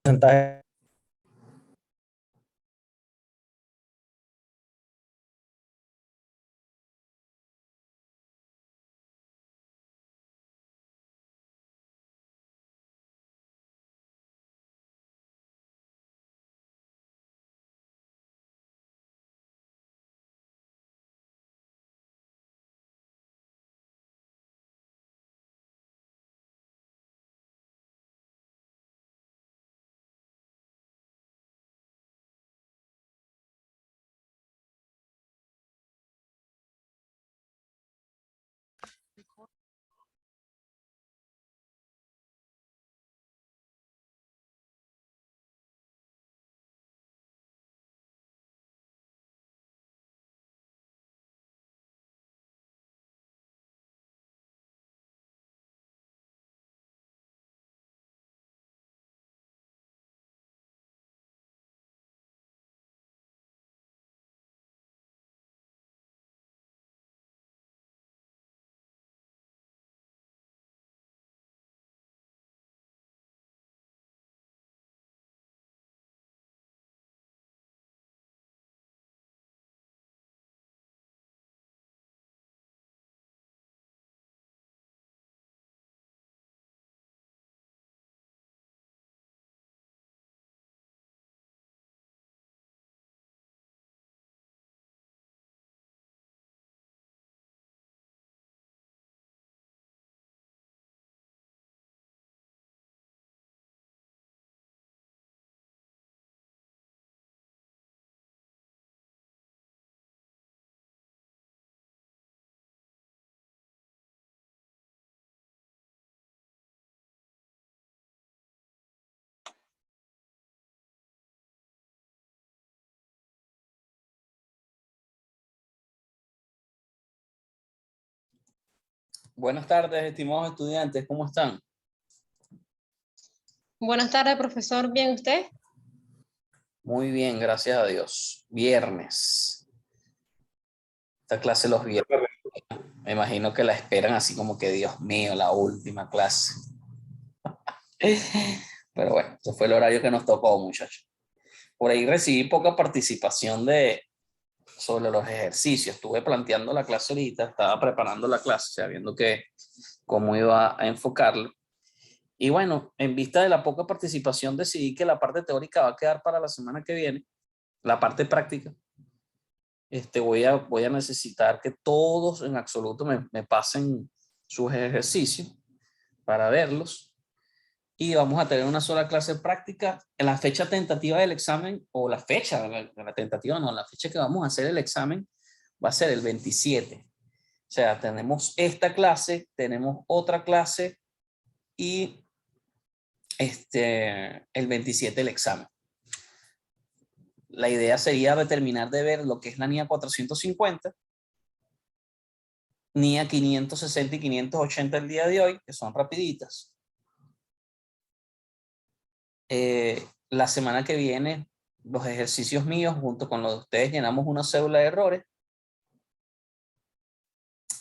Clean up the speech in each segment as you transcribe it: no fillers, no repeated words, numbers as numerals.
porcentaje. Buenas tardes, estimados estudiantes, ¿cómo están? Buenas tardes, profesor. ¿Bien usted? Muy bien, gracias a Dios. Viernes. Esta clase los viernes. Me imagino que la esperan así como que, Dios mío, la última clase. Pero bueno, ese fue el horario que nos tocó, muchachos. Por ahí recibí poca participación sobre los ejercicios. Estuve planteando la clase ahorita, estaba preparando la clase, sabiendo cómo iba a enfocarlo. Y bueno, en vista de la poca participación, decidí que la parte teórica va a quedar para la semana que viene, la parte práctica. Voy a necesitar que todos en absoluto me pasen sus ejercicios para verlos. Y vamos a tener una sola clase práctica. En la fecha tentativa del examen, o la fecha, la tentativa no, la fecha que vamos a hacer el examen va a ser el 27. O sea, tenemos esta clase, tenemos otra clase y el 27 el examen. La idea sería terminar de ver lo que es la NIA 450, NIA 560 y 580 el día de hoy, que son rapiditas. La semana que viene, los ejercicios míos, junto con los de ustedes, llenamos una cédula de errores.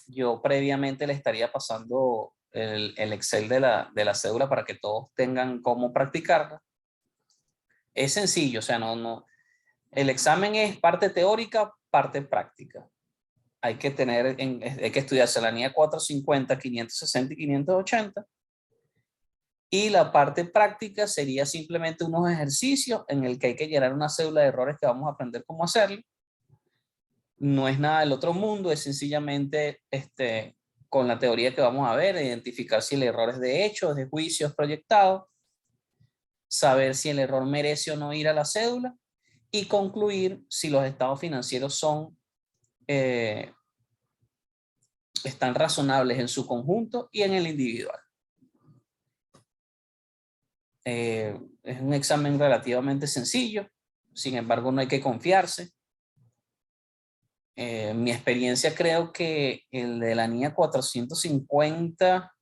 Yo previamente le estaría pasando el Excel de la cédula para que todos tengan cómo practicarla. Es sencillo, o sea, el examen es parte teórica, parte práctica. Hay que estudiarse la NIA 450, 560 y 580. Y la parte práctica sería simplemente unos ejercicios en el que hay que llenar una cédula de errores que vamos a aprender cómo hacerlo. No es nada del otro mundo, es sencillamente con la teoría que vamos a ver, identificar si el error es de hecho, es de juicio, es proyectado, saber si el error merece o no ir a la cédula y concluir si los estados financieros están razonables en su conjunto y en el individual. Es un examen relativamente sencillo, sin embargo no hay que confiarse. Mi experiencia, creo que el de la NIA 450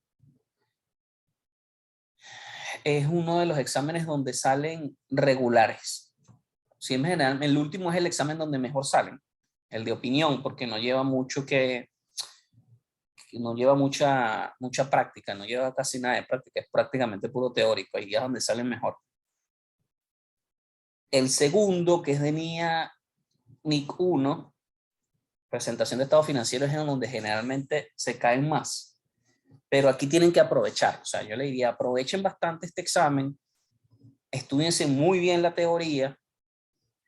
es uno de los exámenes donde salen regulares. Sí, en general, el último es el examen donde mejor salen, el de opinión, porque no lleva no lleva mucha práctica, no lleva casi nada de práctica, es prácticamente puro teórico, ahí es donde salen mejor. El segundo, que es de NIC 1, presentación de estado financiero, es en donde generalmente se caen más. Pero aquí tienen que aprovechar. O sea, yo le diría, aprovechen bastante este examen, estúdiense muy bien la teoría.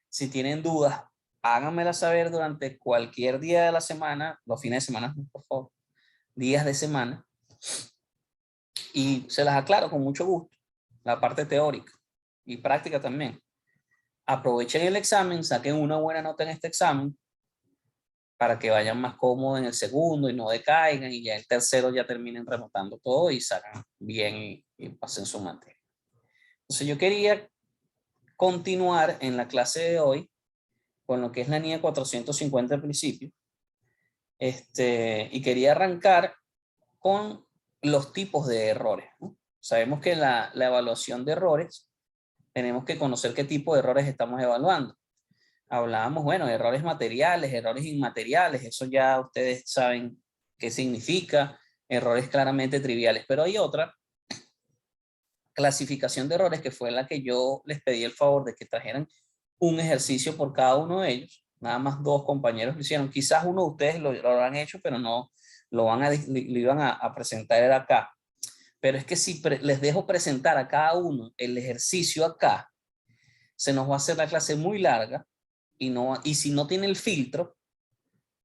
Si tienen dudas, háganmela saber durante cualquier día de la semana, los fines de semana, por favor, días de semana, y se las aclaro con mucho gusto, la parte teórica y práctica también. Aprovechen el examen, saquen una buena nota en este examen para que vayan más cómodos en el segundo y no decaigan, y ya el tercero ya terminen remontando todo y salgan bien y pasen su materia. Entonces yo quería continuar en la clase de hoy con lo que es la NIE 450 al principio, y quería arrancar con los tipos de errores, ¿no? Sabemos que la evaluación de errores, tenemos que conocer qué tipo de errores estamos evaluando. Hablábamos, bueno, errores materiales, errores inmateriales, eso ya ustedes saben qué significa, errores claramente triviales, pero hay otra clasificación de errores que fue la que yo les pedí el favor de que trajeran un ejercicio por cada uno de ellos. Nada más 2 compañeros lo hicieron. Quizás uno de ustedes lo han hecho, pero no lo iban a presentar acá. Pero es que si les dejo presentar a cada uno el ejercicio acá, se nos va a hacer la clase muy larga y si no tiene el filtro,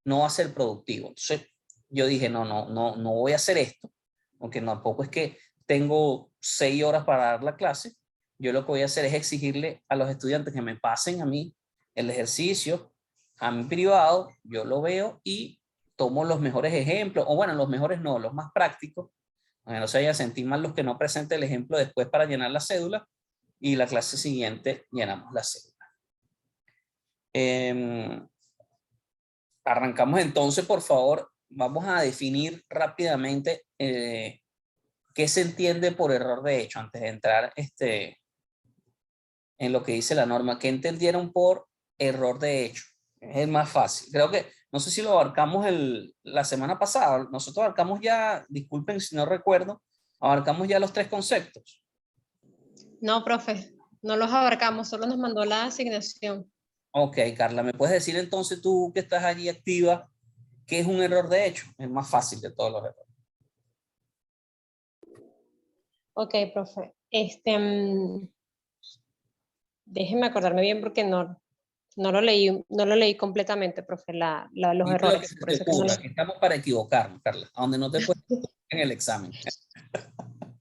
no va a ser productivo. Entonces yo dije, no voy a hacer esto, aunque tampoco es que tengo 6 horas para dar la clase. Yo lo que voy a hacer es exigirle a los estudiantes que me pasen a mí el ejercicio, a mi privado, yo lo veo y tomo los mejores ejemplos, o bueno, los mejores no, los más prácticos, no se vaya a sentir mal los que no presenten el ejemplo después para llenar la cédula, y la clase siguiente llenamos la cédula. Arrancamos entonces, por favor, vamos a definir rápidamente qué se entiende por error de hecho, antes de entrar en lo que dice la norma. ¿Qué entendieron por error de hecho? Es el más fácil. Creo que, no sé si lo abarcamos la semana pasada, nosotros abarcamos ya, disculpen si no recuerdo, abarcamos ya los 3 conceptos. No, profe, no los abarcamos, solo nos mandó la asignación. Ok, Carla, ¿me puedes decir entonces tú que estás allí activa, qué es un error de hecho? Es el más fácil de todos los errores. Ok, profe. Déjeme acordarme bien porque no lo leí completamente, profe, los Dime lo que errores. se Por te eso que no ocurra, los... que estamos para equivocarnos, Carla, a donde no te puedes equivocar en el examen.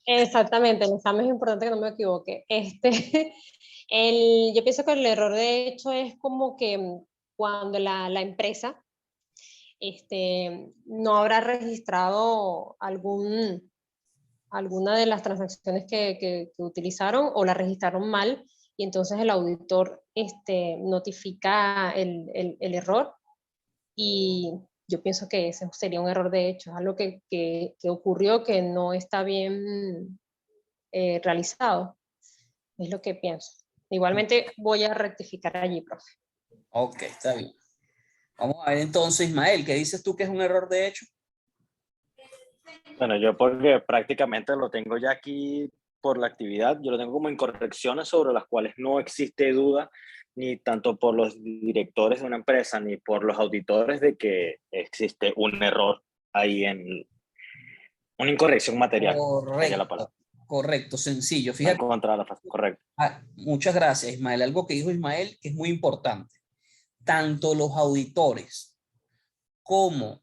Exactamente, el examen es importante que no me equivoque. Yo pienso que el error de hecho es como que cuando la empresa no habrá registrado alguna de las transacciones que utilizaron, o la registraron mal, y entonces el auditor notifica el error, y yo pienso que ese sería un error de hecho, es algo que ocurrió que no está bien realizado, es lo que pienso. Igualmente voy a rectificar allí, profe. Ok, está bien. Vamos a ver entonces, Ismael, ¿qué dices tú que es un error de hecho? Bueno, yo porque prácticamente lo tengo ya aquí por la actividad, yo lo tengo como incorrecciones sobre las cuales no existe duda, ni tanto por los directores de una empresa, ni por los auditores de que existe un error ahí en una incorrección material. La palabra. Correcto, sencillo. No Fíjate, encontrar la frase correcta. muchas gracias, Ismael. Algo que dijo Ismael que es muy importante. Tanto los auditores como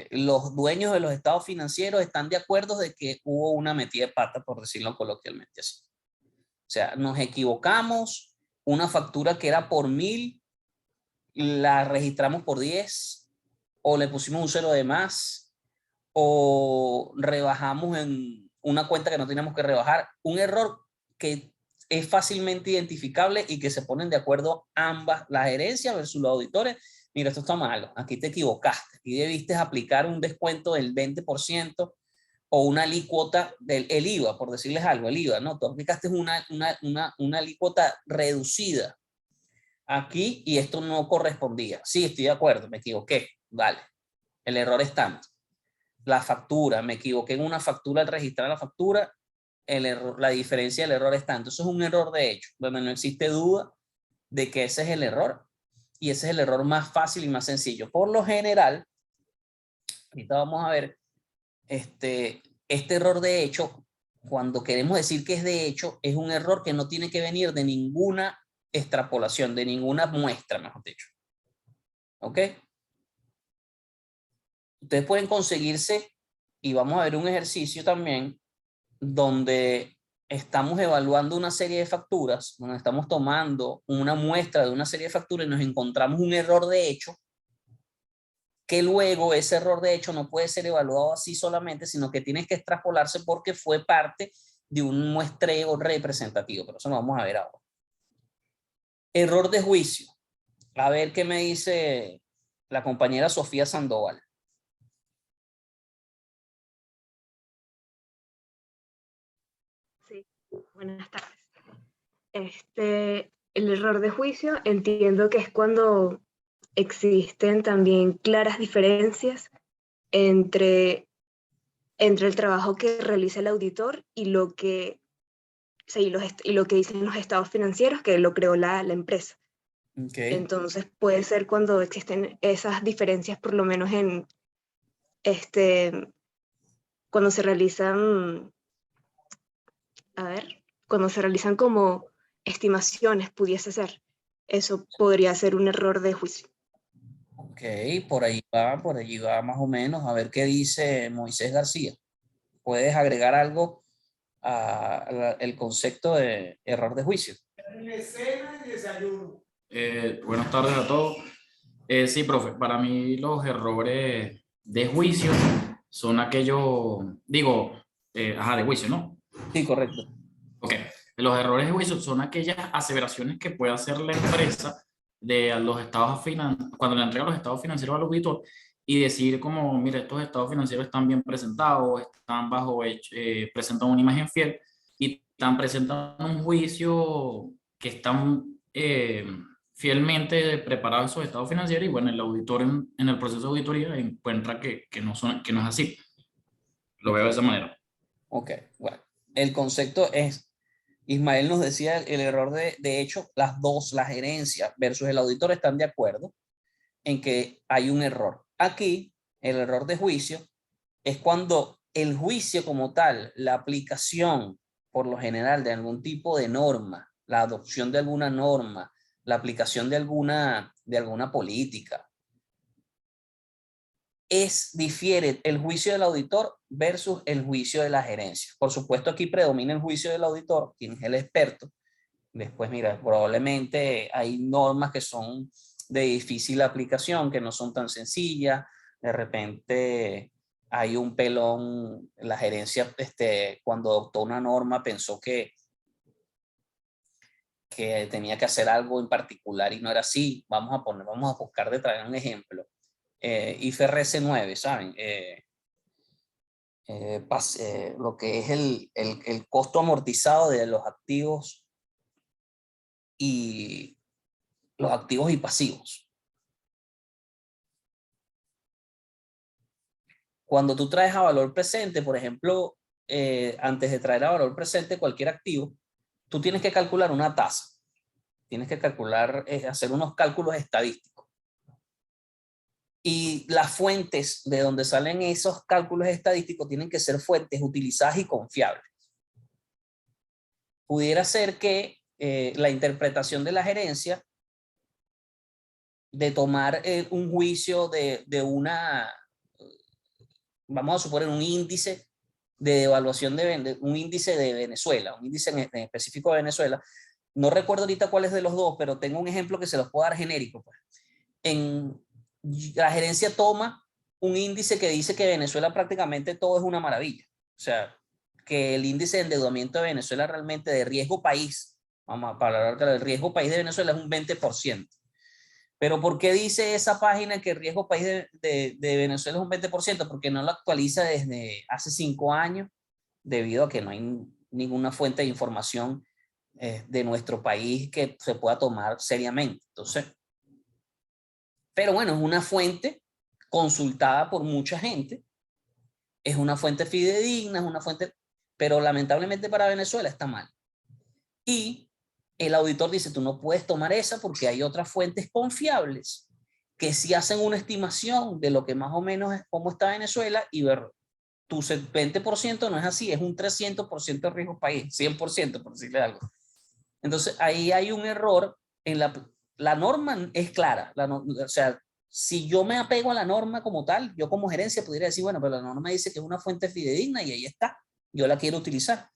los dueños de los estados financieros están de acuerdo de que hubo una metida de pata, por decirlo coloquialmente así. O sea, nos equivocamos, una factura que era por 1000, la registramos por 10, o le pusimos un 0 de más, o rebajamos en una cuenta que no teníamos que rebajar. Un error que es fácilmente identificable y que se ponen de acuerdo ambas, la gerencia versus los auditores. Mira, esto está malo, aquí te equivocaste, aquí debiste aplicar un descuento del 20% o una alícuota del IVA, por decirles algo, el IVA, ¿no? Tú aplicaste una alícuota reducida aquí y esto no correspondía. Sí, estoy de acuerdo, me equivoqué, vale. El error es tanto. La factura, me equivoqué en una factura al registrar la factura, el error, la diferencia del error está. Entonces es un error de hecho, donde no existe duda de que ese es el error. Y ese es el error más fácil y más sencillo. Por lo general, ahorita vamos a ver, este error de hecho, cuando queremos decir que es de hecho, es un error que no tiene que venir de ninguna extrapolación, de ninguna muestra, mejor dicho. ¿Ok? Ustedes pueden conseguirse, y vamos a ver un ejercicio también, donde estamos evaluando una serie de facturas, donde estamos tomando una muestra de una serie de facturas y nos encontramos un error de hecho, que luego ese error de hecho no puede ser evaluado así solamente, sino que tiene que extrapolarse porque fue parte de un muestreo representativo, pero eso lo vamos a ver ahora. Error de juicio. A ver qué me dice la compañera Sofía Sandoval. Sí, buenas tardes. El error de juicio entiendo que es cuando existen también claras diferencias entre el trabajo que realiza el auditor y lo que, sí, y lo que dicen los estados financieros que lo creó la empresa. Okay. Entonces puede ser cuando existen esas diferencias, por lo menos en cuando se realizan, cuando se realizan como estimaciones, pudiese ser. Eso podría ser un error de juicio. Ok, por allí va más o menos. A ver qué dice Moisés García. ¿Puedes agregar algo al concepto de error de juicio? Buenas tardes a todos. Sí, profe, para mí los errores de juicio son aquellos, digo, de juicio, ¿no? Sí, correcto. Ok, los errores de juicio son aquellas aseveraciones que puede hacer la empresa de los estados cuando le entrega los estados financieros al auditor y decir como, mire, estos estados financieros están bien presentados, están presentan una imagen fiel y están presentando un juicio que están fielmente preparados esos estados financieros y bueno, el auditor en el proceso de auditoría encuentra que no es así. Lo veo de esa manera. Ok, bueno. El concepto es, Ismael nos decía el error de hecho, las dos, la gerencia versus el auditor están de acuerdo en que hay un error. Aquí, el error de juicio es cuando el juicio como tal, la aplicación por lo general de algún tipo de norma, la adopción de alguna norma, la aplicación de alguna política, difiere el juicio del auditor versus el juicio de la gerencia. Por supuesto, aquí predomina el juicio del auditor, quien es el experto. Después, mira, probablemente hay normas que son de difícil aplicación, que no son tan sencillas. De repente hay un pelón, la gerencia cuando adoptó una norma pensó que tenía que hacer algo en particular y no era así. Vamos a buscar de traer un ejemplo. IFRS 9, ¿saben? Lo que es el costo amortizado de los activos y pasivos. Cuando tú traes a valor presente, por ejemplo, antes de traer a valor presente cualquier activo, tú tienes que calcular una tasa. Tienes que hacer unos cálculos estadísticos. Y las fuentes de donde salen esos cálculos estadísticos tienen que ser fuentes utilizadas y confiables. Pudiera ser que la interpretación de la gerencia de tomar un juicio de una, vamos a suponer un índice de evaluación un índice de Venezuela, un índice en específico de Venezuela. No recuerdo ahorita cuál es de los dos, pero tengo un ejemplo que se los puedo dar genérico. Pues. La gerencia toma un índice que dice que Venezuela prácticamente todo es una maravilla. O sea, que el índice de endeudamiento de Venezuela realmente de riesgo país, vamos a hablar del riesgo país de Venezuela es un 20%. Pero ¿por qué dice esa página que el riesgo país de Venezuela es un 20%? Porque no lo actualiza desde hace 5 años, debido a que no hay ninguna fuente de información de nuestro país que se pueda tomar seriamente. Entonces, pero bueno, es una fuente consultada por mucha gente, es una fuente fidedigna, es una fuente, pero lamentablemente para Venezuela está mal. Y el auditor dice, tú no puedes tomar esa porque hay otras fuentes confiables que sí hacen una estimación de lo que más o menos es cómo está Venezuela y ver, tu 20% no es así, es un 300% de riesgo país, 100% por decirle algo. Entonces ahí hay un error en la norma es clara, o sea, si yo me apego a la norma como tal, yo como gerencia podría decir, bueno, pero la norma dice que es una fuente fidedigna y ahí está, yo la quiero utilizar.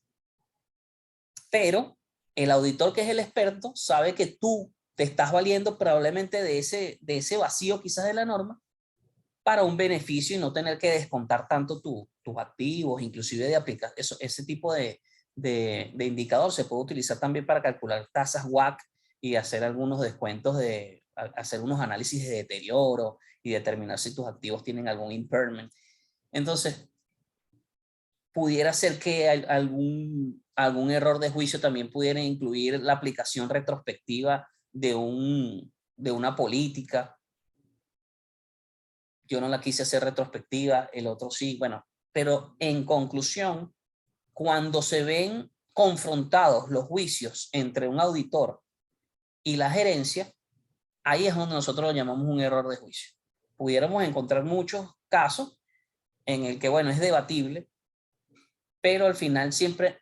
Pero el auditor, que es el experto, sabe que tú te estás valiendo probablemente de ese vacío quizás de la norma para un beneficio y no tener que descontar tanto tus activos, inclusive de aplicar ese tipo de indicador se puede utilizar también para calcular tasas WACC y hacer algunos descuentos, hacer unos análisis de deterioro y determinar si tus activos tienen algún impairment. Entonces, pudiera ser que algún error de juicio también pudiera incluir la aplicación retrospectiva de una política. Yo no la quise hacer retrospectiva, el otro sí, bueno, pero en conclusión, cuando se ven confrontados los juicios entre un auditor y la gerencia, ahí es donde nosotros lo llamamos un error de juicio. Pudiéramos encontrar muchos casos en el que, bueno, es debatible, pero al final siempre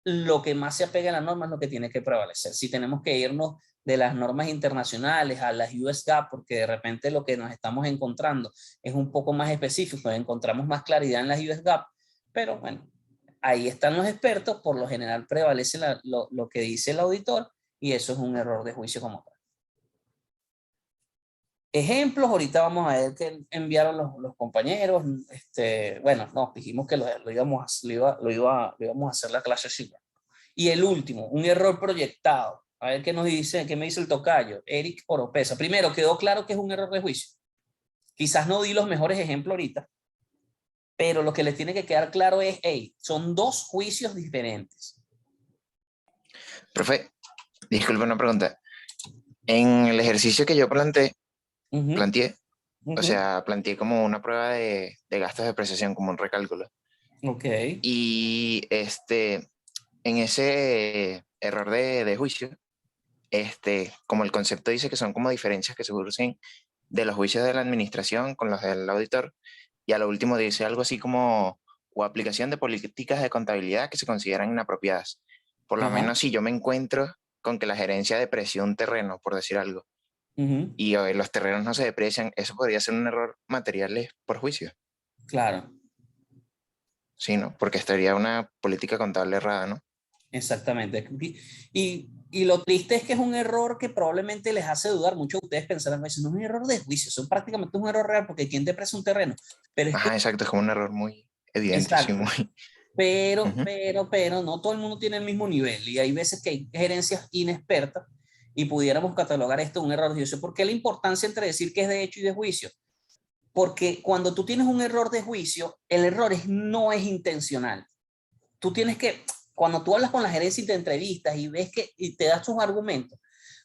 lo que más se apega a la norma es lo que tiene que prevalecer. Si tenemos que irnos de las normas internacionales a las US GAAP, porque de repente lo que nos estamos encontrando es un poco más específico, encontramos más claridad en las US GAAP, pero bueno, ahí están los expertos, por lo general prevalece lo que dice el auditor y eso es un error de juicio como tal. Ejemplos, ahorita vamos a ver qué enviaron los compañeros. Bueno, no, dijimos que lo íbamos a hacer la clase así. Y el último, un error proyectado. A ver qué me dice el tocayo, Eric Oropesa. Primero, quedó claro que es un error de juicio. Quizás no di los mejores ejemplos ahorita, pero lo que les tiene que quedar claro es, son dos juicios diferentes. Profe, disculpe una pregunta. En el ejercicio que yo planteé, o sea, planteé como una prueba de gastos de depreciación, como un recálculo. Ok. Y en ese error de juicio, como el concepto dice que son como diferencias que se surgen de los juicios de la administración con los del auditor, y a lo último dice algo así como, o aplicación de políticas de contabilidad que se consideran inapropiadas. Por lo menos si yo me encuentro con que la gerencia depreció un terreno, por decir algo, y los terrenos no se deprecian, eso podría ser un error material por juicio. Claro. Sí, ¿no? Porque estaría una política contable errada, ¿no? Exactamente. Y lo triste es que es un error que probablemente les hace dudar. Muchos de ustedes pensarán, eso no es un error de juicio, eso es prácticamente un error real porque ¿quién deprecia un terreno? Pero es exacto, es como un error muy evidente. Exacto. Sí, muy... Pero no todo el mundo tiene el mismo nivel y hay veces que hay gerencias inexpertas y pudiéramos catalogar esto un error de juicio. ¿Por qué la importancia entre decir que es de hecho y de juicio? Porque cuando tú tienes un error de juicio, el error no es intencional. Tú tienes que, cuando tú hablas con la gerencia y te entrevistas y ves y te das tus argumentos,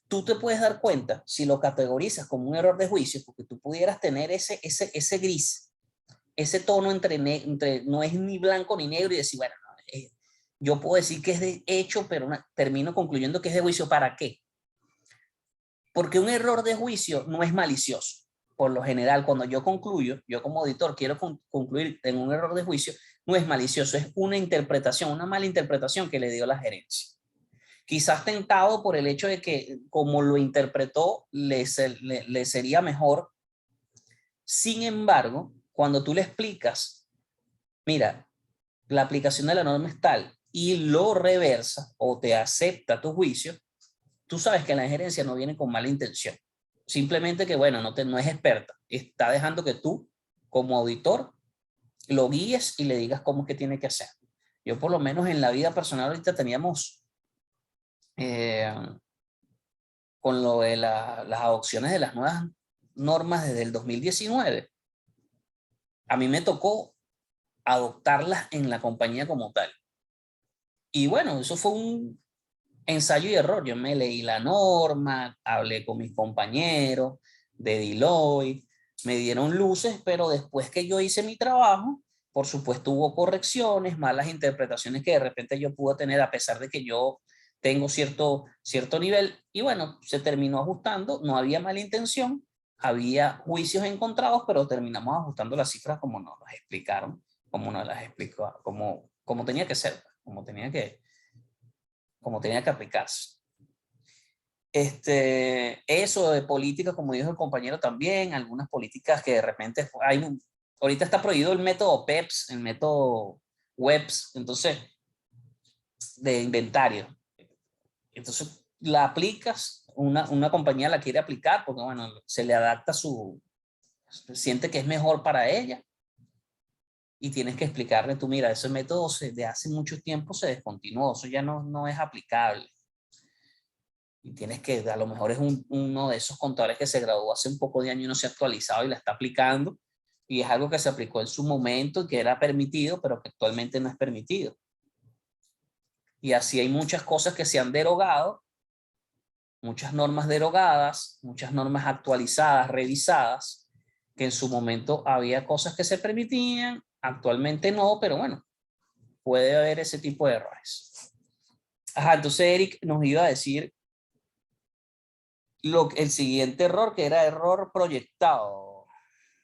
tú te puedes dar cuenta si lo categorizas como un error de juicio, porque tú pudieras tener ese gris, ese tono entre no es ni blanco ni negro y decir, bueno, yo puedo decir que es de hecho, pero termino concluyendo que es de juicio. ¿Para qué? Porque un error de juicio no es malicioso. Por lo general, cuando yo concluyo, yo como auditor quiero concluir en un error de juicio, no es malicioso, es una interpretación, una mala interpretación que le dio la gerencia. Quizás tentado por el hecho de que como lo interpretó, le sería mejor. Sin embargo, cuando tú le explicas, mira, la aplicación de la norma es tal y lo reversa o te acepta tu juicio, tú sabes que la gerencia no viene con mala intención. Simplemente que, bueno, no es experta. Está dejando que tú, como auditor, lo guíes y le digas cómo es que tiene que hacer. Yo, por lo menos en la vida personal, ahorita teníamos, con lo de las adopciones de las nuevas normas desde el 2019, a mí me tocó adoptarlas en la compañía como tal. Y bueno, eso fue un ensayo y error. Yo me leí la norma, hablé con mis compañeros de Deloitte, me dieron luces, pero después que yo hice mi trabajo, por supuesto hubo correcciones, malas interpretaciones que de repente yo pude tener a pesar de que yo tengo cierto nivel, y bueno, se terminó ajustando, no había mala intención, había juicios encontrados, pero terminamos ajustando las cifras como nos las explicaron, como nos las explicó, como tenía que ser, como tenía que aplicarse. Eso de políticas, como dijo el compañero también, algunas políticas que de repente ahorita está prohibido el método PEPS, el método WEBS, entonces, de inventario. Entonces, la aplicas, una compañía la quiere aplicar porque, bueno, se le adapta siente que es mejor para ella. Y tienes que explicarle tú, mira, ese método de hace mucho tiempo se descontinuó, eso ya no es aplicable. Y tienes que, a lo mejor es uno de esos contadores que se graduó hace un poco de años y no se ha actualizado y la está aplicando. Y es algo que se aplicó en su momento y que era permitido, pero que actualmente no es permitido. Y así hay muchas cosas que se han derogado, muchas normas derogadas, muchas normas actualizadas, revisadas, que en su momento había cosas que se permitían, actualmente no, pero bueno, puede haber ese tipo de errores. Ajá, entonces Eric nos iba a decir el siguiente error, que era error proyectado.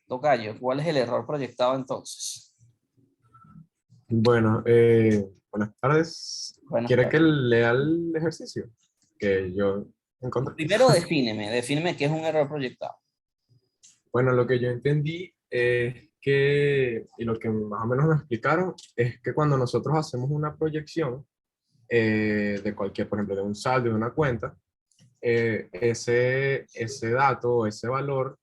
Tocayo, ¿cuál es el error proyectado entonces? Bueno, buenas tardes. Buenas ¿Quiere tardes. que lea el ejercicio que yo encontré? Primero defíneme qué es un error proyectado. Bueno, lo que yo entendí es que, y lo que más o menos me explicaron, es que cuando nosotros hacemos una proyección de cualquier, por ejemplo, de un saldo, de una cuenta, ese dato, ese valor,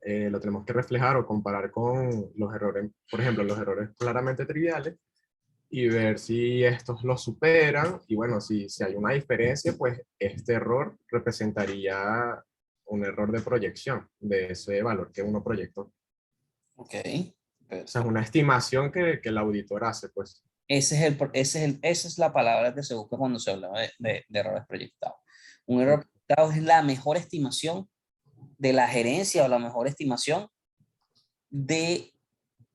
lo tenemos que reflejar o comparar con los errores, por ejemplo, los errores claramente triviales, y ver si estos lo superan, y bueno, si hay una diferencia, pues este error representaría un error de proyección de ese valor que uno proyectó. Ok. O sea, es una estimación que el auditor hace, pues. Esa es la palabra que se busca cuando se habla de errores proyectados. Un error proyectado es la mejor estimación de la gerencia o la mejor estimación de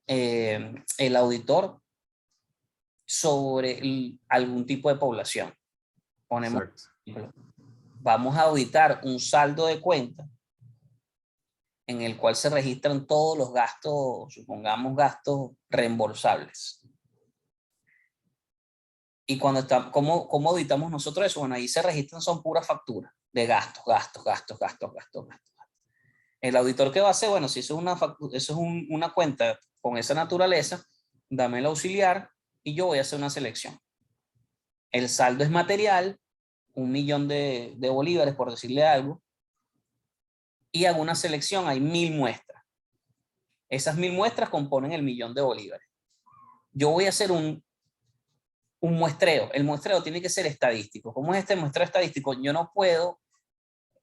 el auditor sobre algún tipo de población. Ponemos, vamos a auditar un saldo de cuenta en el cual se registran todos los gastos, supongamos gastos reembolsables. Y cuando ¿cómo auditamos nosotros eso? Bueno, ahí se registran, son puras facturas de gastos. El auditor, ¿qué va a hacer? Bueno, si eso es una cuenta con esa naturaleza, dame el auxiliar y yo voy a hacer una selección. El saldo es material, 1 millón de bolívares, por decirle algo, y hago una selección, hay 1000 muestras. Esas 1000 muestras componen el 1 millón de bolívares. Yo voy a hacer un muestreo. El muestreo tiene que ser estadístico. ¿Cómo es este muestreo estadístico? Yo no puedo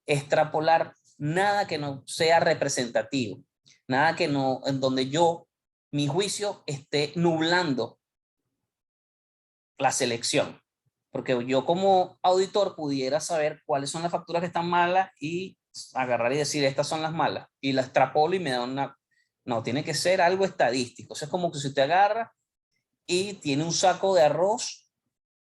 extrapolar nada que no sea representativo, nada que no, en donde mi juicio esté nublando la selección. Porque yo como auditor pudiera saber cuáles son las facturas que están malas y agarrar y decir, estas son las malas. Y la extrapolo y me da una... No, tiene que ser algo estadístico. O sea, es como que si usted agarra y tiene un saco de arroz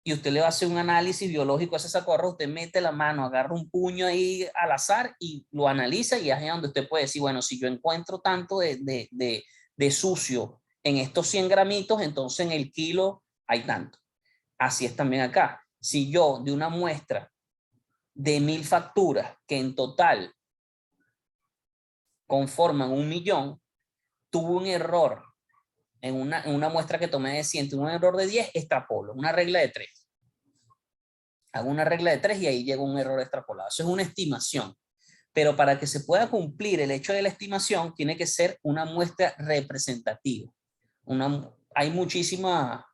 y usted le va a hacer un análisis biológico a ese saco de arroz, usted mete la mano, agarra un puño ahí al azar y lo analiza, y es ahí donde usted puede decir, bueno, si yo encuentro tanto de sucio en estos 100 gramitos, entonces en el kilo hay tanto. Así es también acá. Si yo de una muestra de 1000 facturas que en total conforman 1 millón, tuve un error en una muestra que tomé de 100, un error de 10, extrapolo, una regla de 3. Hago una regla de 3 y ahí llega un error extrapolado. Eso es una estimación. Pero para que se pueda cumplir el hecho de la estimación, tiene que ser una muestra representativa. Hay muchísimas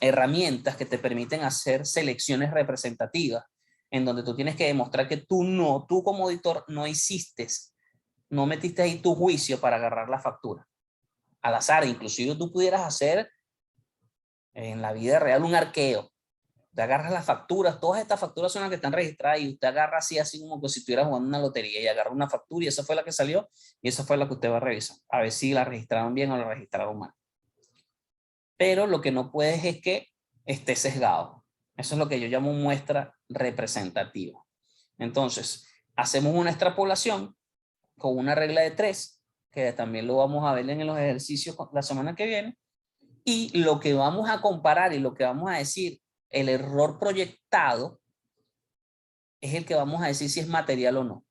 herramientas que te permiten hacer selecciones representativas, en donde tú tienes que demostrar que tú como auditor no metiste ahí tu juicio para agarrar la factura al azar. Inclusive tú pudieras hacer en la vida real un arqueo. Usted agarra las facturas, todas estas facturas son las que están registradas y usted agarra así como que si estuviera jugando una lotería y agarra una factura y esa fue la que salió y esa fue la que usted va a revisar. A ver si la registraron bien o la registraron mal. Pero lo que no puede es que esté sesgado. Eso es lo que yo llamo muestra representativa. Entonces, hacemos una extrapolación con una regla de 3, que también lo vamos a ver en los ejercicios la semana que viene, y lo que vamos a comparar y lo que vamos a decir, el error proyectado, es el que vamos a decir si es material o no.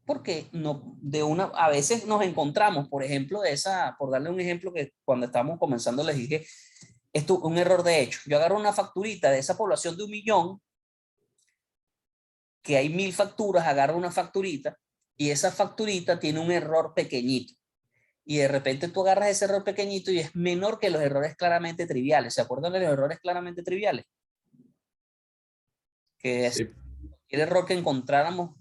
Porque no, a veces nos encontramos, por ejemplo, por darle un ejemplo que cuando estábamos comenzando les dije, esto un error de hecho. Yo agarro una facturita de esa población de 1 millón, que hay 1000 facturas, agarro una facturita y esa facturita tiene un error pequeñito. Y de repente tú agarras ese error pequeñito y es menor que los errores claramente triviales. ¿Se acuerdan de los errores claramente triviales? Que es el error que encontráramos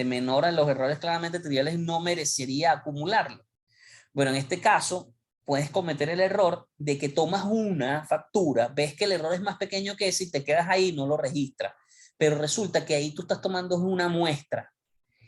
menor a los errores claramente triviales no merecería acumularlo. Bueno, en este caso puedes cometer el error de que tomas una factura, ves que el error es más pequeño que ese y te quedas ahí y no lo registras. Pero resulta que ahí tú estás tomando una muestra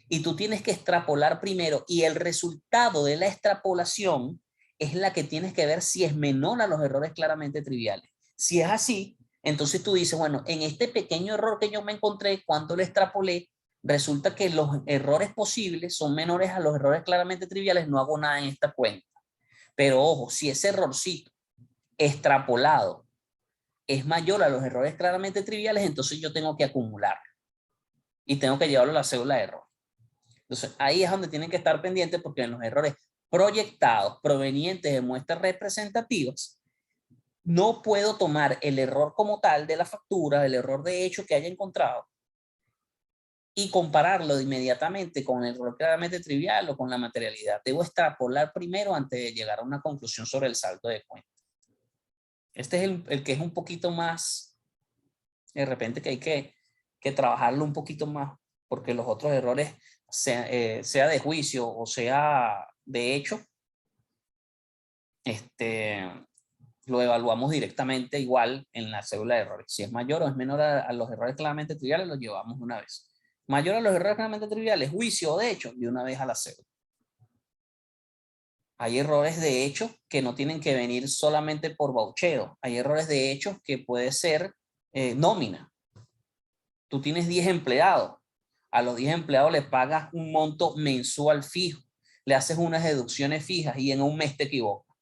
y tú tienes que extrapolar primero y el resultado de la extrapolación es la que tienes que ver si es menor a los errores claramente triviales. Si es así, entonces tú dices, bueno, en este pequeño error que yo me encontré, cuando lo extrapolé, resulta que los errores posibles son menores a los errores claramente triviales, no hago nada en esta cuenta. Pero ojo, si ese errorcito extrapolado es mayor a los errores claramente triviales, entonces yo tengo que acumularlo y tengo que llevarlo a la cédula de error. Entonces ahí es donde tienen que estar pendientes porque en los errores proyectados provenientes de muestras representativas, no puedo tomar el error como tal de la factura, el error de hecho que haya encontrado y compararlo inmediatamente con el error claramente trivial o con la materialidad. Debo extrapolar primero antes de llegar a una conclusión sobre el saldo de cuenta. Este es el que es un poquito más, de repente que hay que trabajarlo un poquito más, porque los otros errores, sea de juicio o sea de hecho, lo evaluamos directamente igual en la cédula de errores. Si es mayor o es menor a los errores claramente triviales, los llevamos una vez. Mayor a los errores claramente triviales, juicio o de hecho, de una vez a la cédula. Hay errores de hecho que no tienen que venir solamente por vouchero. Hay errores de hecho que puede ser nómina. Tú tienes 10 empleados. A los 10 empleados le pagas un monto mensual fijo. Le haces unas deducciones fijas y en un mes te equivocas.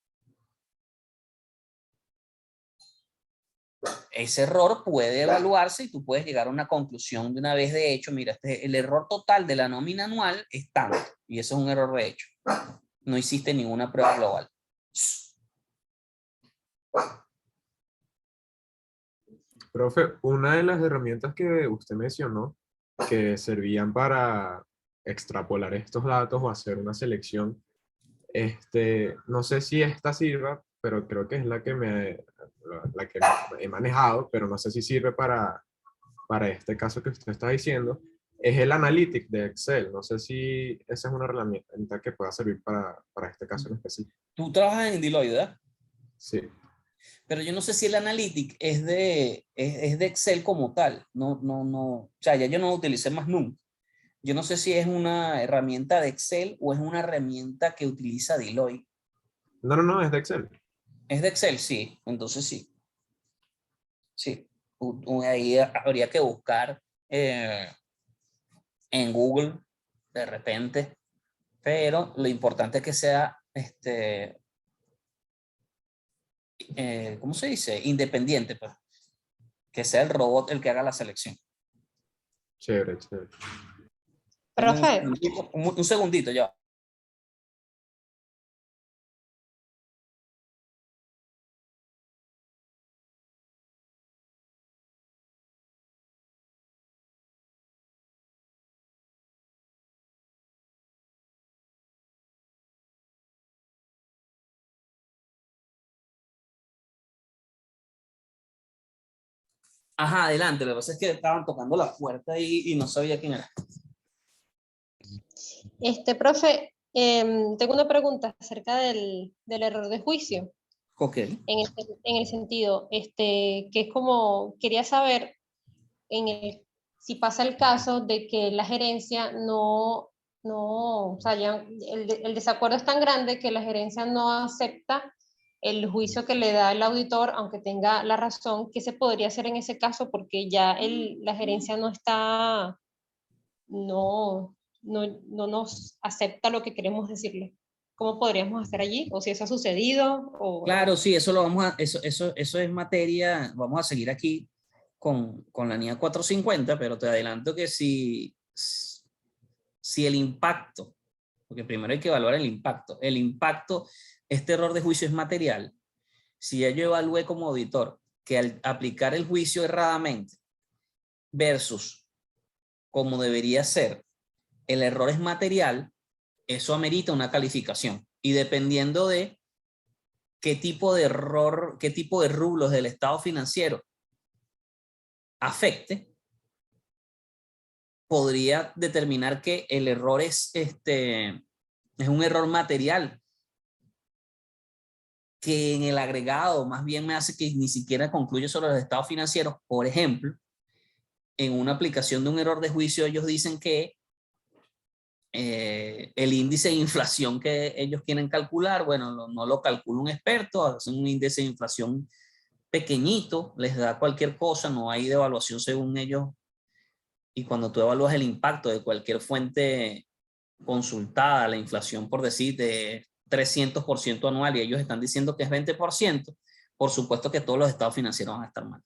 Ese error puede evaluarse y tú puedes llegar a una conclusión de una vez de hecho. Mira, el error total de la nómina anual es tanto. Y eso es un error de hecho. No hiciste ninguna prueba global. Profe, una de las herramientas que usted mencionó que servían para extrapolar estos datos o hacer una selección, no sé si esta sirva, pero creo que es la que he manejado, pero no sé si sirve para este caso que usted está diciendo, es el Analytics de Excel. No sé si esa es una herramienta que pueda servir para este caso en específico. Tú trabajas en Deloitte, ¿verdad? Sí. Pero yo no sé si el Analytics es de Excel como tal. No. O sea, ya yo no lo utilicé más nunca. Yo no sé si es una herramienta de Excel o es una herramienta que utiliza Deloitte. No, es de Excel. Es de Excel, sí. Entonces sí. Sí. Ahí habría que buscar en Google de repente. Pero lo importante es que sea, ¿cómo se dice? Independiente, pues. Que sea el robot el que haga la selección. Chévere. Profe, Un segundito ya. Ajá, adelante. Lo que pasa es que estaban tocando la puerta y no sabía quién era. profe, tengo una pregunta acerca del error de juicio. Ok. En el sentido, que es como, quería saber si pasa el caso de que la gerencia o sea, ya el desacuerdo es tan grande que la gerencia no acepta el juicio que le da el auditor, aunque tenga la razón. ¿Qué se podría hacer en ese caso? Porque ya la gerencia no nos acepta lo que queremos decirle. ¿Cómo podríamos hacer allí? O si eso ha sucedido. Claro, sí, eso lo vamos a, eso es materia, vamos a seguir aquí con la NIA 450, pero te adelanto que si el impacto, porque primero hay que evaluar el impacto, este error de juicio es material. Si ya yo evalué como auditor que al aplicar el juicio erradamente versus como debería ser, el error es material, eso amerita una calificación. Y dependiendo de qué tipo de error, qué tipo de rublos del estado financiero afecte, podría determinar que el error es un error material que en el agregado más bien me hace que ni siquiera concluya sobre los estados financieros. Por ejemplo, en una aplicación de un error de juicio ellos dicen que el índice de inflación que ellos quieren calcular, bueno, no lo calcula un experto, hacen un índice de inflación pequeñito, les da cualquier cosa, no hay devaluación según ellos. Y cuando tú evalúas el impacto de cualquier fuente consultada, la inflación, por decir, de 300% anual, y ellos están diciendo que es 20%, por supuesto que todos los estados financieros van a estar mal.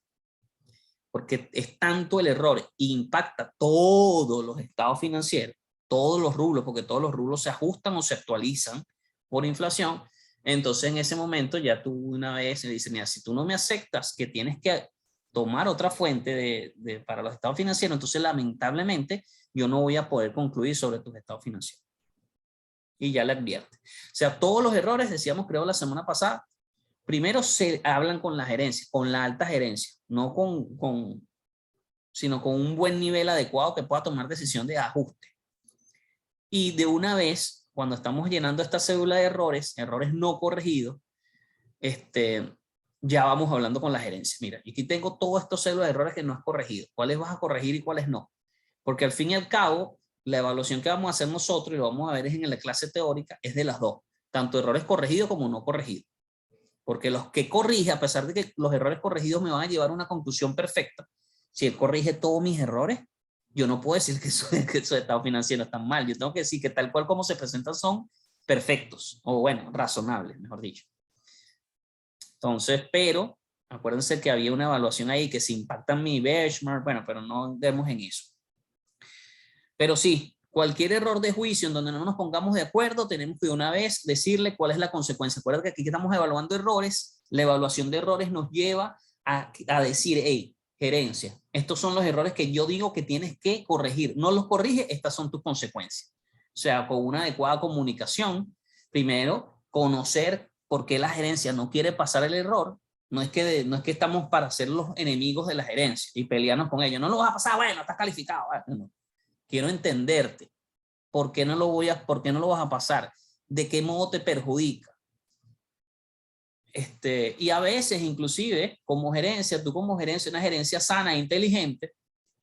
Porque es tanto el error, impacta todos los estados financieros, todos los rublos, porque todos los rublos se ajustan o se actualizan por inflación. Entonces en ese momento ya tú una vez le dices, mira, si tú no me aceptas que tienes que tomar otra fuente para los estados financieros, entonces lamentablemente yo no voy a poder concluir sobre tus estados financieros. Y ya le advierte. O sea, todos los errores, decíamos creo la semana pasada, primero se hablan con la gerencia, con la alta gerencia, no sino con un buen nivel adecuado que pueda tomar decisión de ajuste. Y de una vez, cuando estamos llenando esta cédula de errores no corregidos, ya vamos hablando con la gerencia. Mira, aquí tengo todos estos células de errores que no has corregido. ¿Cuáles vas a corregir y cuáles no? Porque al fin y al cabo, la evaluación que vamos a hacer nosotros, y lo vamos a ver en la clase teórica, es de las dos. Tanto errores corregidos como no corregidos. Porque los que corrige, a pesar de que los errores corregidos me van a llevar a una conclusión perfecta, si él corrige todos mis errores, yo no puedo decir que esos estados financieros están mal. Yo tengo que decir que tal cual como se presentan son perfectos, o bueno, razonables, mejor dicho. Entonces, pero acuérdense que había una evaluación ahí que se impacta en mi benchmark, bueno, pero no demos en eso. Pero sí, cualquier error de juicio en donde no nos pongamos de acuerdo, tenemos que de una vez decirle cuál es la consecuencia. Acuérdense que aquí estamos evaluando errores, la evaluación de errores nos lleva a decir, hey, gerencia, estos son los errores que yo digo que tienes que corregir. No los corrige, estas son tus consecuencias. O sea, con una adecuada comunicación, primero, conocer por qué la gerencia no quiere pasar el error. No es que estamos para ser los enemigos de la gerencia y pelearnos con ellos. No lo vas a pasar, bueno, estás calificado. No. Quiero entenderte. ¿Por qué no lo vas a pasar? ¿De qué modo te perjudica? Y a veces, inclusive, como gerencia, tú como gerencia, una gerencia sana, inteligente,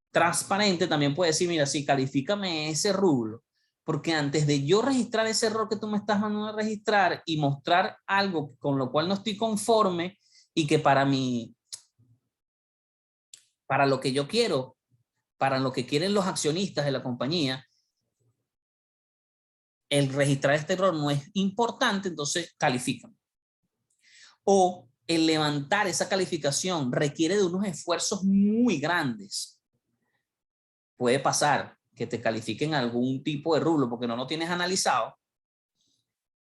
transparente, también puedes decir, mira, sí, califícame ese rublo, porque antes de yo registrar ese error que tú me estás mandando a registrar y mostrar algo con lo cual no estoy conforme y que para lo que yo quiero, para lo que quieren los accionistas de la compañía, el registrar este error no es importante, entonces califícame. O el levantar esa calificación requiere de unos esfuerzos muy grandes. Puede pasar que te califiquen algún tipo de rublo porque no lo tienes analizado.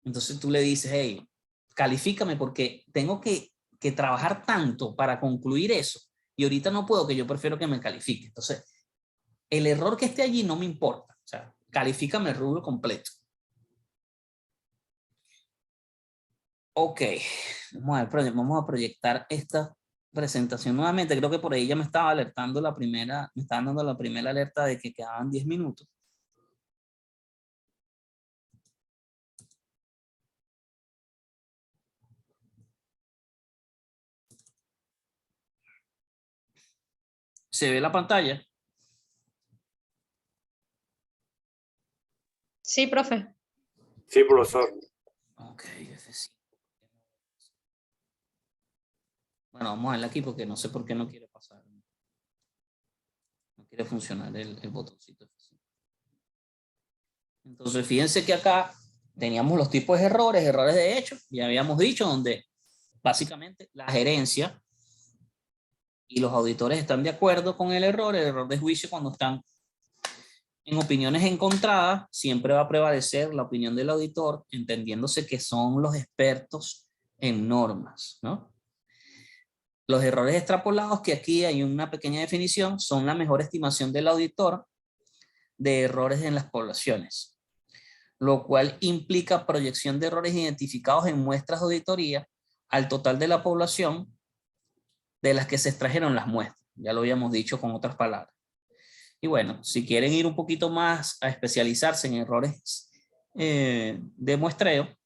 Entonces tú le dices, hey, califícame porque tengo que trabajar tanto para concluir eso y ahorita no puedo, que yo prefiero que me califique. Entonces, el error que esté allí no me importa. O sea, califícame el rublo completo. Ok, vamos a proyectar esta presentación nuevamente. Creo que por ahí ya me estaba alertando me estaban dando la primera alerta de que quedaban 10 minutos. ¿Se ve la pantalla? Sí, profe. Sí, profesor. Ok, F5. Bueno, vamos a verla aquí porque no sé por qué no quiere pasar. No quiere funcionar el botoncito F5. Entonces, fíjense que acá teníamos los tipos de errores de hecho, ya habíamos dicho, donde básicamente la gerencia y los auditores están de acuerdo con el error de juicio cuando están en opiniones encontradas, siempre va a prevalecer la opinión del auditor, entendiéndose que son los expertos en normas, ¿no? Los errores extrapolados, que aquí hay una pequeña definición, son la mejor estimación del auditor de errores en las poblaciones, lo cual implica proyección de errores identificados en muestras de auditoría al total de la población de las que se extrajeron las muestras. Ya lo habíamos dicho con otras palabras. Y bueno, si quieren ir un poquito más a especializarse en errores de muestreo,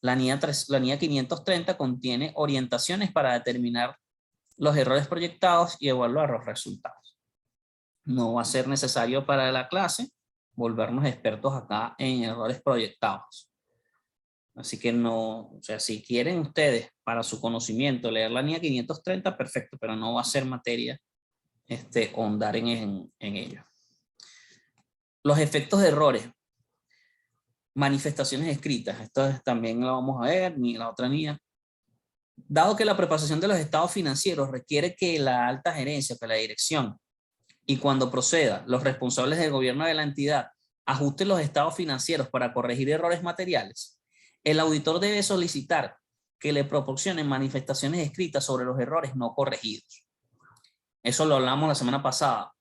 la NIA 530 contiene orientaciones para determinar los errores proyectados y evaluar los resultados. No va a ser necesario para la clase volvernos expertos acá en errores proyectados. Así que no, o sea, si quieren ustedes para su conocimiento leer la NIA 530, perfecto, pero no va a ser materia ahondar en ello. Los efectos de errores. Manifestaciones escritas. Esto también lo vamos a ver, ni la otra NIA. Dado que la preparación de los estados financieros requiere que la alta gerencia, que la dirección, y cuando proceda, los responsables del gobierno de la entidad ajusten los estados financieros para corregir errores materiales, el auditor debe solicitar que le proporcionen manifestaciones escritas sobre los errores no corregidos. Eso lo hablamos la semana pasada.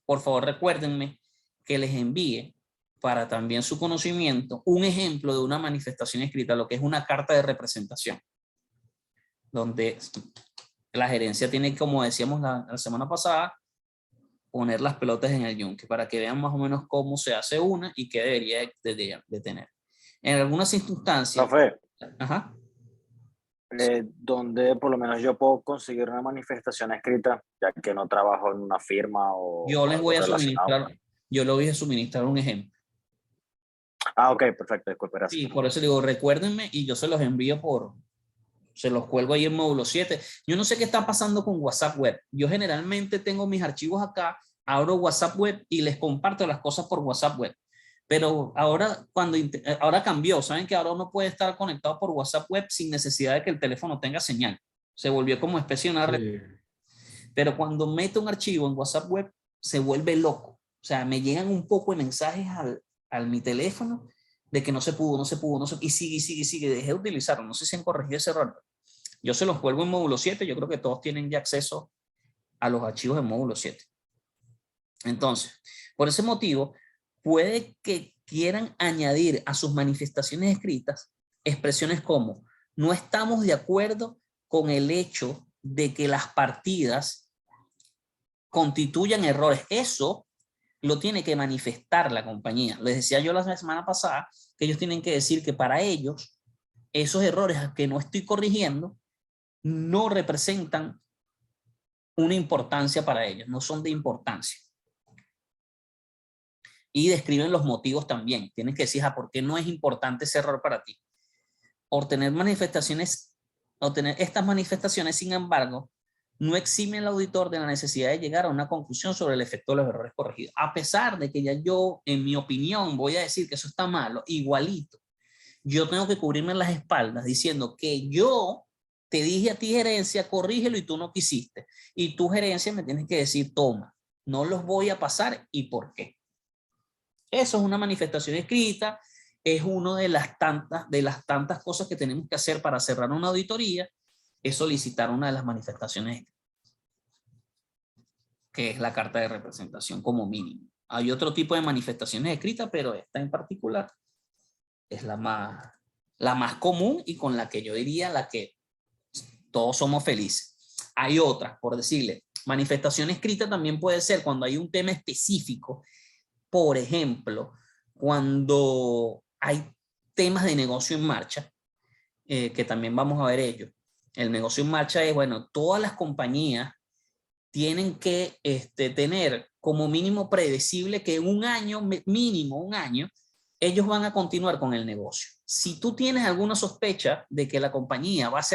Por favor, recuérdenme que les envíe para también su conocimiento un ejemplo de una manifestación escrita, lo que es una carta de representación, donde la gerencia tiene, como decíamos la semana pasada, poner las pelotas en el yunque para que vean más o menos cómo se hace una y qué debería de tener. En algunas circunstancias... Profe, Ajá. donde por lo menos yo puedo conseguir una manifestación escrita, ya que no trabajo en una firma o Yo les algo voy a relacionado. suministrar, yo les voy a suministrar un ejemplo. Ah, ok, perfecto, disculpe, gracias. Sí, por eso digo, recuérdenme y yo se los envío se los cuelgo ahí en módulo 7. Yo no sé qué está pasando con WhatsApp Web. Yo generalmente tengo mis archivos acá, abro WhatsApp Web y les comparto las cosas por WhatsApp Web. Pero ahora, ahora cambió, saben que ahora uno puede estar conectado por WhatsApp Web sin necesidad de que el teléfono tenga señal. Se volvió como especie de una red. Pero cuando meto un archivo en WhatsApp Web, se vuelve loco. O sea, me llegan un poco de mensajes al mi teléfono de que no se pudo, y sigue, dejé de utilizarlo. No sé si han corregido ese error. Yo se los cuelgo en módulo 7, yo creo que todos tienen ya acceso a los archivos de módulo 7. Entonces, por ese motivo, puede que quieran añadir a sus manifestaciones escritas expresiones como: no estamos de acuerdo con el hecho de que las partidas constituyan errores. Eso lo tiene que manifestar la compañía. Les decía yo la semana pasada que ellos tienen que decir que para ellos esos errores que no estoy corrigiendo no representan una importancia para ellos, no son de importancia. Y describen los motivos también. Tienen que decir, ¿por qué no es importante ese error para ti? Obtener estas manifestaciones, sin embargo, no exime al auditor de la necesidad de llegar a una conclusión sobre el efecto de los errores corregidos. A pesar de que ya yo, en mi opinión, voy a decir que eso está malo, igualito, yo tengo que cubrirme las espaldas diciendo que yo te dije a ti, gerencia, corrígelo, y tú no quisiste. Y tu gerencia me tienes que decir, toma, no los voy a pasar y por qué. Eso es una manifestación escrita, es una de las tantas cosas que tenemos que hacer para cerrar una auditoría, es solicitar una de las manifestaciones escritas, que es la carta de representación como mínimo. Hay otro tipo de manifestaciones escritas, pero esta en particular es la más común y con la que yo diría la que todos somos felices. Hay otras, por decirle, manifestación escrita también puede ser cuando hay un tema específico. Por ejemplo, cuando hay temas de negocio en marcha, que también vamos a ver ello. El negocio en marcha es, bueno, todas las compañías tienen que tener como mínimo predecible que en un año, mínimo un año, ellos van a continuar con el negocio. Si tú tienes alguna sospecha de que la compañía va a ser